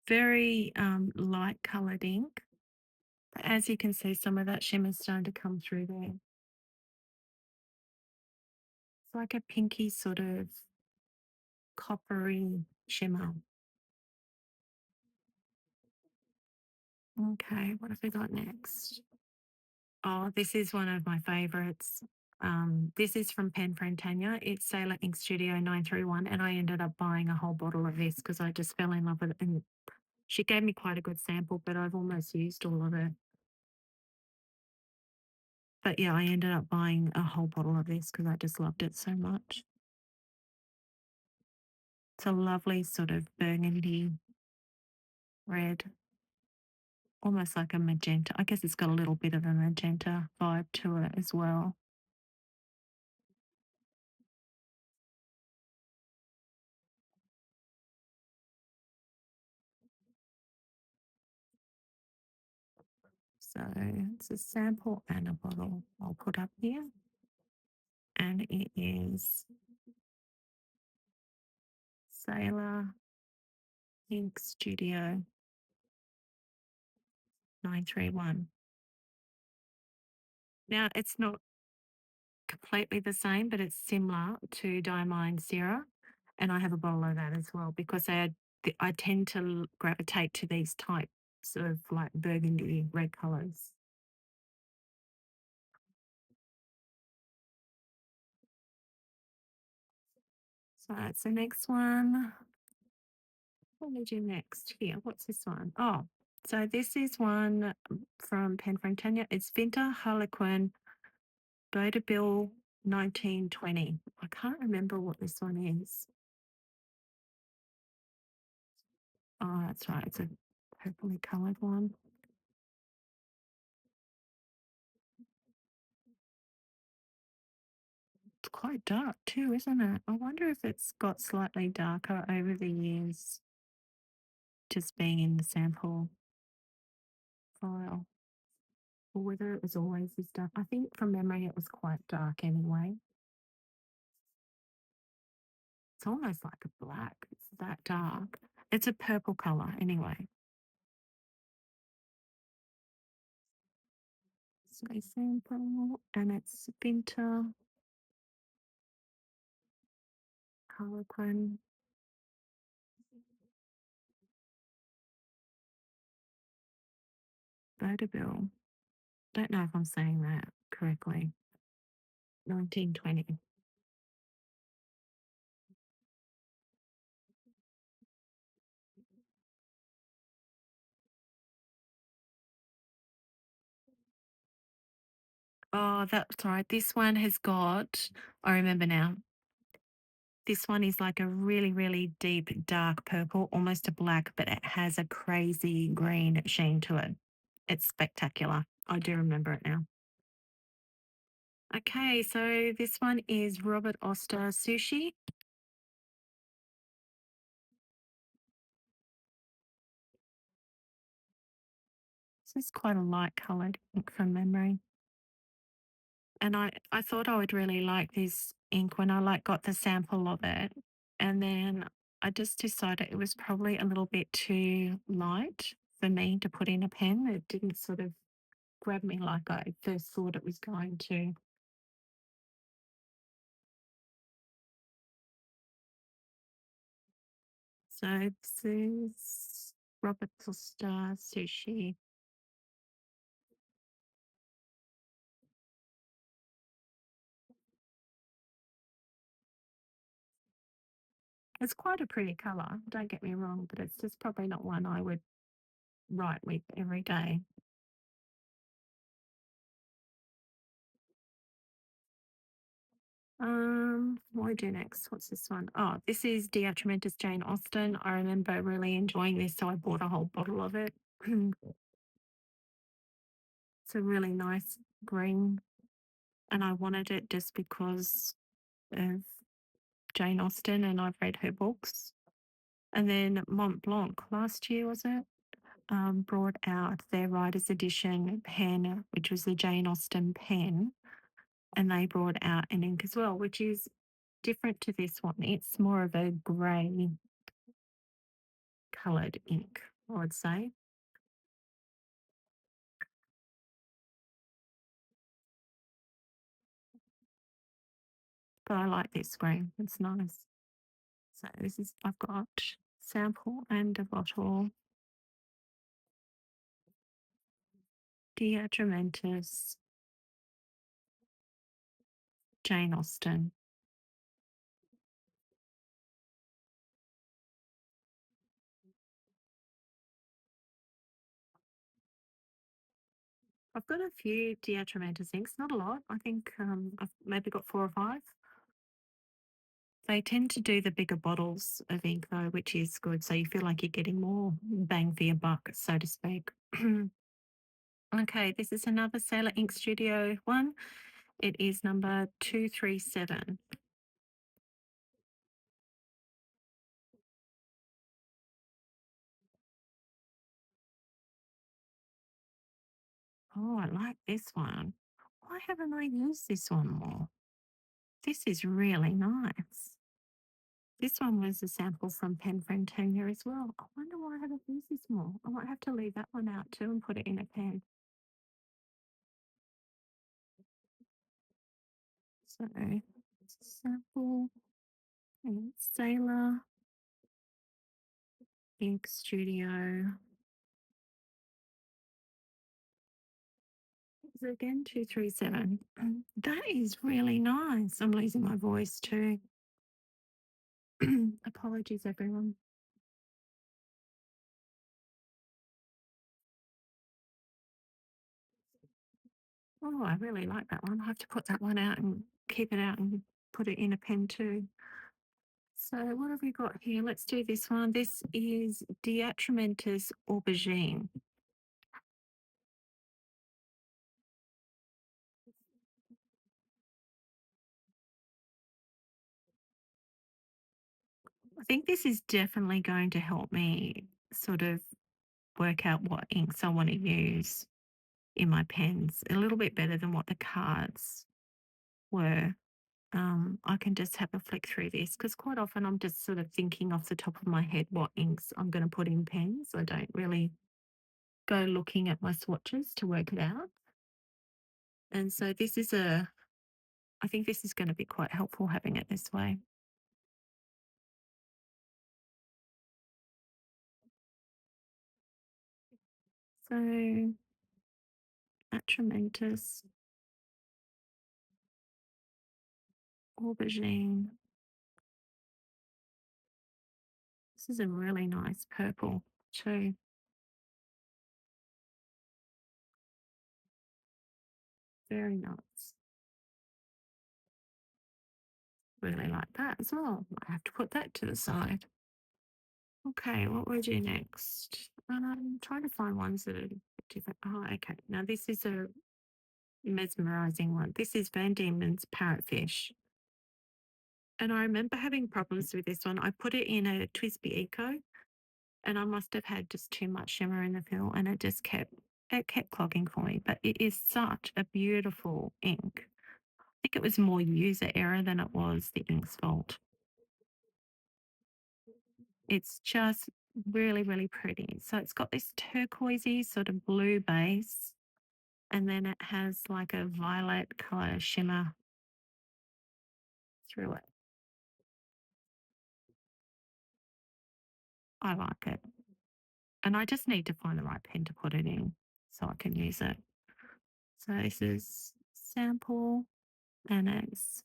A: Very light coloured ink. But as you can see, some of that shimmer is starting to come through there. It's like a pinky sort of coppery shimmer. Okay, what have we got next? Oh, this is one of my favorites. This is from Pen Friend Tanja. It's Sailor Ink Studio 931, and I ended up buying a whole bottle of this because I just fell in love with it. And she gave me quite a good sample, but I've almost used all of it. But yeah, I ended up buying a whole bottle of this because I just loved it so much. It's a lovely sort of burgundy red, almost like a magenta. I guess it's got a little bit of a magenta vibe to it as well. So it's a sample and a bottle I'll put up here. And it is Sailor Ink Studio 931. Now, it's not completely the same, but it's similar to Diamine Zero. And I have a bottle of that as well because I tend to gravitate to these types of like burgundy red colors. So that's the next one. What did you next? Here, what's this one? Oh, so this is one from Pen from Tanja. It's Vinter Harlequin Bill 1920. I can't remember what this one is. Oh, that's right. It's a purpley coloured one. It's quite dark too, isn't it? I wonder if it's got slightly darker over the years, just being in the sample file, or whether it was always this dark. I think from memory it was quite dark anyway. It's almost like a black. It's that dark. It's a purple colour anyway. So sample, and it's Vinter Harlequin Bill. Don't know if I'm saying that correctly. 1920. Oh, that's right. This one has got, I remember now. This one is like a really, really deep, dark purple, almost a black, but it has a crazy green sheen to it. It's spectacular. I do remember it now. Okay, so this one is Robert Oster Sushi. This is quite a light coloured ink from memory. And I thought I would really like this ink when I like got the sample of it. And then I just decided it was probably a little bit too light for me to put in a pen. It didn't sort of grab me like I first thought it was going to. So this is Robert Foster Sushi. It's quite a pretty colour, don't get me wrong, but it's just probably not one I would write with every day. What do I do next? What's this one? Oh, this is Diatramentus Jane Austen. I remember really enjoying this, so I bought a whole bottle of it. It's a really nice green, and I wanted it just because of Jane Austen, and I've read her books. And then Mont Blanc last year, was it? Brought out their writer's edition pen, which was the Jane Austen pen, and they brought out an ink as well, which is different to this one. It's more of a grey coloured ink, I would say. But I like this green. It's nice. So this is I've got sample and a bottle. Diatramentus Jane Austen. I've got a few Diatramentus inks, not a lot. I think I've maybe got 4 or 5. They tend to do the bigger bottles of ink though, which is good. So you feel like you're getting more bang for your buck, so to speak. Okay, this is another Sailor Ink Studio one. It is number 237. Oh, I like this one. Why haven't I used this one more? This is really nice. This one was a sample from pen friend Tanja as well. I wonder why I haven't used this more. I might have to leave that one out too and put it in a pen. So, sample and Sailor Ink Studio. Is it again 237? That is really nice. I'm losing my voice too. Apologies, everyone. Oh, I really like that one. I have to put that one out and keep it out and put it in a pen too. So what have we got here? Let's do this one. This is Diatramentus aubergine. I think this is definitely going to help me sort of work out what inks I want to use in my pens a little bit better than what the cards were. I can just have a flick through this because quite often I'm just sort of thinking off the top of my head what inks I'm going to put in pens. I don't really go looking at my swatches to work it out. And so I think this is going to be quite helpful having it this way. So, Atramentus, aubergine. This is a really nice purple too. Very nice. Really like that as well. I have to put that to the side. Okay, what would you do next? I'm trying to find ones that are different. Oh, okay. Now this is a mesmerizing one. This is Van Diemen's Parrotfish. And I remember having problems with this one. I put it in a Twisby Eco and I must have had just too much shimmer in the fill and it kept clogging for me. But it is such a beautiful ink. I think it was more user error than it was the ink's fault. It's just really, really pretty. So it's got this turquoisey sort of blue base, and then it has like a violet color shimmer through it. I like it. And I just need to find the right pen to put it in so I can use it. So this is sample and it's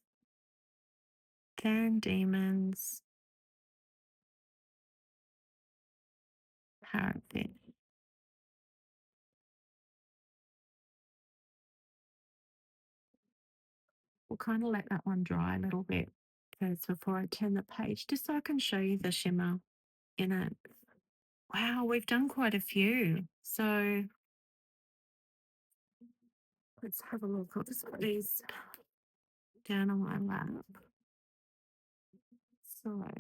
A: Van Diemen's Parrotfish. We'll kind of let that one dry a little bit first before I turn the page, just so I can show you the shimmer in it. Wow, we've done quite a few. So let's have a look. I'll just put these down on my lap. So what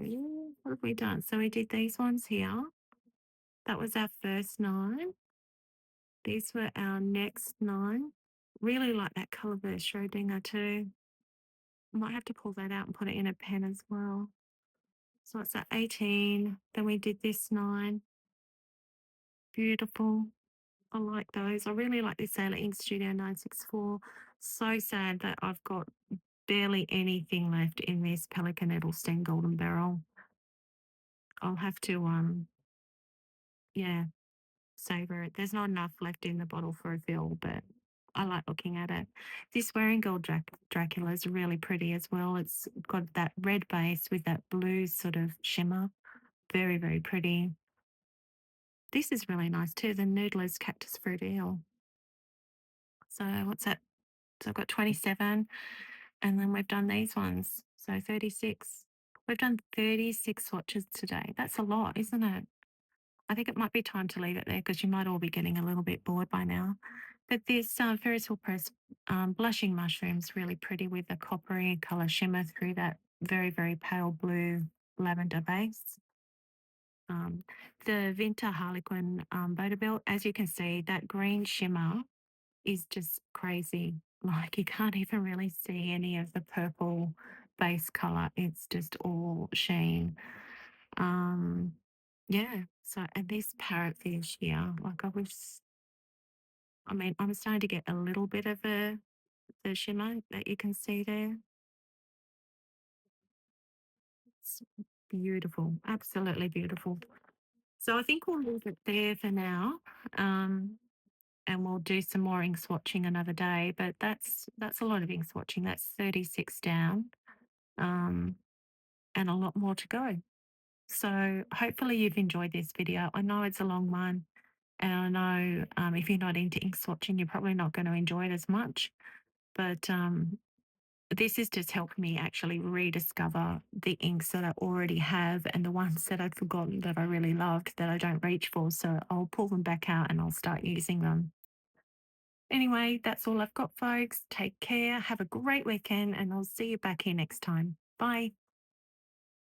A: have we done? So we did these ones here. That was our first 9. These were our next 9. Really like that colour of the Schrodinger too. Might have to pull that out and put it in a pen as well. So it's at 18. Then we did this 9. Beautiful. I like those. I really like this Sailor Ink Studio 964. So sad that I've got barely anything left in this Pelican Edelstein Golden Barrel. I'll have to, yeah, savor it. There's not enough left in the bottle for a fill, but I like looking at it. This Wearing Gold Dracula is really pretty as well. It's got that red base with that blue sort of shimmer. Very, very pretty. This is really nice too, the Noodler's Cactus Fruit Eel. So what's that? So I've got 27 and then we've done these ones. So 36. We've done 36 swatches today. That's a lot, isn't it? I think it might be time to leave it there because you might all be getting a little bit bored by now. But this Ferris Wheel Press Blushing Mushroom's really pretty with the coppery colour shimmer through that very, very pale blue lavender base. The Vinta Harlequin Boda Belt, as you can see, that green shimmer is just crazy. Like you can't even really see any of the purple base color. It's just all sheen. Um, yeah. So, and this parrotfish here, like I was, I mean, I'm starting to get a little bit of the shimmer that you can see there. It's beautiful, absolutely beautiful. So I think we'll leave it there for now. Um, and we'll do some more ink swatching another day. But that's a lot of ink swatching. That's 36 down, um, and a lot more to go. So hopefully you've enjoyed this video. I know it's a long one, and I know if you're not into ink swatching, you're probably not going to enjoy it as much. But this is just helping me actually rediscover the inks that I already have and the ones that I'd forgotten that I really loved that I don't reach for. So I'll pull them back out and I'll start using them. Anyway, that's all I've got, folks. Take care. Have a great weekend, and I'll see you back here next time. Bye.